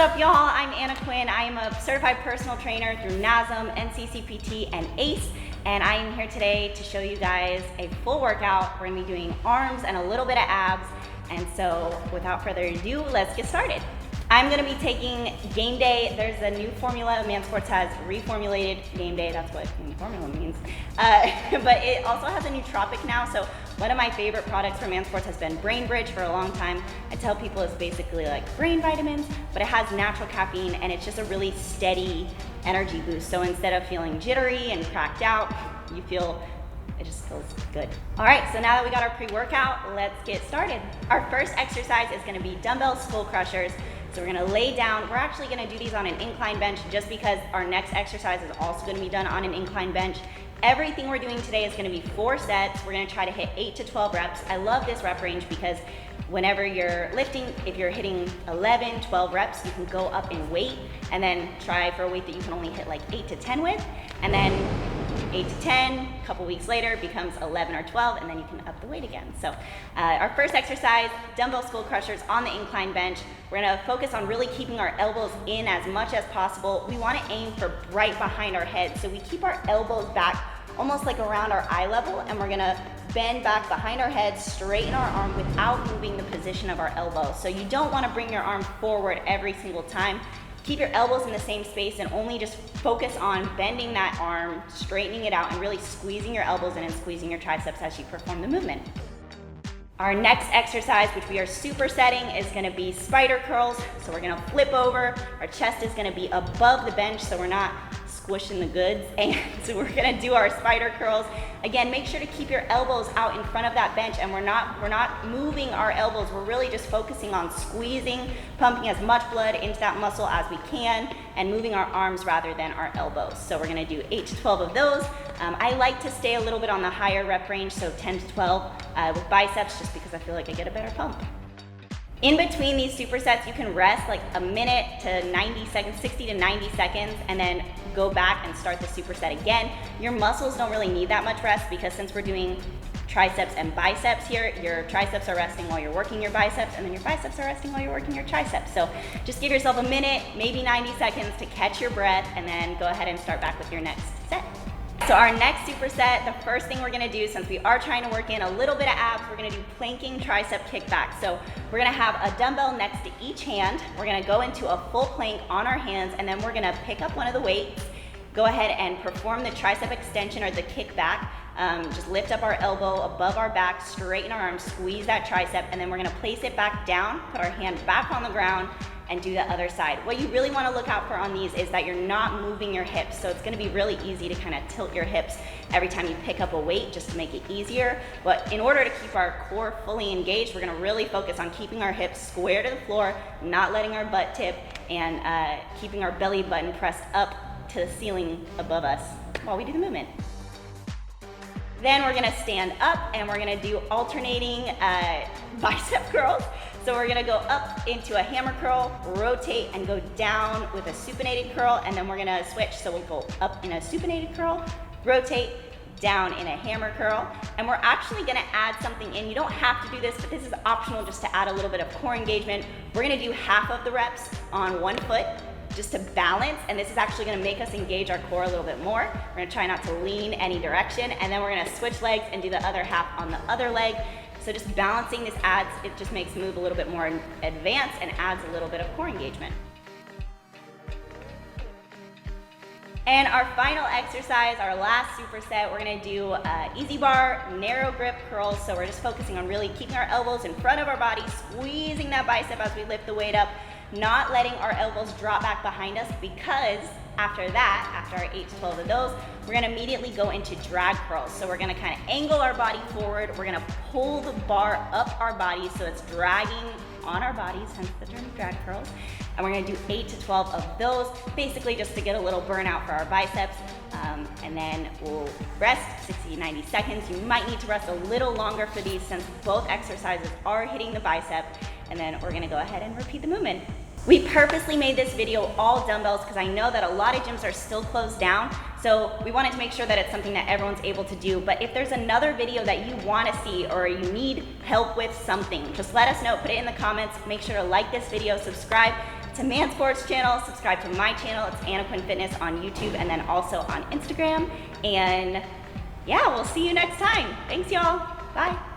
up, y'all? I'm Anna Quinn. I am a certified personal trainer through NASM, NCCPT, and ACE, and I am here today to show you guys a full workout. We're gonna be doing arms and a little bit of abs, and so without further ado, let's get started. I'm gonna be taking Game Day. There's a new formula. Man Sports has reformulated Game Day. That's what new formula means. But it also has a nootropic now. So one of my favorite products from Man Sports has been Brain Bridge for a long time. I tell people it's basically like brain vitamins, but it has natural caffeine and it's just a really steady energy boost. So instead of feeling jittery and cracked out, it just feels good. All right, so now that we got our pre-workout, let's get started. Our first exercise is gonna be Dumbbell Skullcrushers. So we're gonna lay down. We're actually gonna do these on an incline bench just because our next exercise is also gonna be done on an incline bench. Everything we're doing today is gonna be 4 sets. We're gonna try to hit 8 to 12 reps. I love this rep range because whenever you're lifting, if you're hitting 11, 12 reps, you can go up in weight and then try for a weight that you can only hit like 8 to 10 with. And then 8 to 10, a couple weeks later becomes 11 or 12, and then you can up the weight again. So our first exercise, Dumbbell Skullcrushers on the incline bench. We're gonna focus on really keeping our elbows in as much as possible. We wanna aim for right behind our head. So we keep our elbows back almost like around our eye level, and we're gonna bend back behind our head, straighten our arm without moving the position of our elbow. So you don't wanna bring your arm forward every single time. Keep your elbows in the same space and only just focus on bending that arm, straightening it out, and really squeezing your elbows in and squeezing your triceps as you perform the movement. Our next exercise, which we are supersetting, is gonna be spider curls. So we're gonna flip over, our chest is gonna be above the bench so we're not squishing the goods, and so we're gonna do our spider curls. Again, make sure to keep your elbows out in front of that bench, and we're not moving our elbows. We're really just focusing on squeezing, pumping as much blood into that muscle as we can, and moving our arms rather than our elbows. So we're gonna do 8 to 12 of those. I like to stay a little bit on the higher rep range, so 10 to 12 with biceps, just because I feel like I get a better pump. In between these supersets, you can rest like a minute to 90 seconds, 60 to 90 seconds, and then go back and start the superset again. Your muscles don't really need that much rest because since we're doing triceps and biceps here, your triceps are resting while you're working your biceps, and then your biceps are resting while you're working your triceps. So just give yourself a minute, maybe 90 seconds to catch your breath, and then go ahead and start back with your next set. So our next superset, the first thing we're gonna do, since we are trying to work in a little bit of abs, we're gonna do planking tricep kickbacks. So we're gonna have a dumbbell next to each hand. We're gonna go into a full plank on our hands, and then we're gonna pick up one of the weights, go ahead and perform the tricep extension or the kickback. Just lift up our elbow above our back, straighten our arms, squeeze that tricep, and then we're gonna place it back down, put our hand back on the ground, and do the other side. What you really wanna look out for on these is that you're not moving your hips. So it's gonna be really easy to kind of tilt your hips every time you pick up a weight just to make it easier. But in order to keep our core fully engaged, we're gonna really focus on keeping our hips square to the floor, not letting our butt tip, and keeping our belly button pressed up to the ceiling above us while we do the movement. Then we're gonna stand up and we're gonna do alternating bicep curls. So we're gonna go up into a hammer curl, rotate, and go down with a supinated curl, and then we're gonna switch. So we'll go up in a supinated curl, rotate, down in a hammer curl, and we're actually gonna add something in. You don't have to do this, but this is optional just to add a little bit of core engagement. We're gonna do half of the reps on one foot, just to balance, and this is actually gonna make us engage our core a little bit more. We're gonna try not to lean any direction, and then we're gonna switch legs and do the other half on the other leg. So just balancing this it just makes the move a little bit more advanced and adds a little bit of core engagement. And our final exercise, our last superset, we're gonna do easy bar, narrow grip curls. So we're just focusing on really keeping our elbows in front of our body, squeezing that bicep as we lift the weight up, not letting our elbows drop back behind us, because after our 8 to 12 of those, we're gonna immediately go into drag curls. So we're gonna kind of angle our body forward. We're gonna pull the bar up our body so it's dragging on our bodies, hence the term drag curls. And we're gonna do 8 to 12 of those, basically just to get a little burnout for our biceps. And then we'll rest 60 to 90 seconds. You might need to rest a little longer for these since both exercises are hitting the bicep. And then we're gonna go ahead and repeat the movement. We purposely made this video all dumbbells because I know that a lot of gyms are still closed down. So we wanted to make sure that it's something that everyone's able to do. But if there's another video that you want to see or you need help with something, just let us know, put it in the comments. Make sure to like this video, subscribe, to Man Sports channel, subscribe to my channel. It's Anna Quinn Fitness on YouTube and then also on Instagram. And yeah, we'll see you next time. Thanks, y'all. Bye.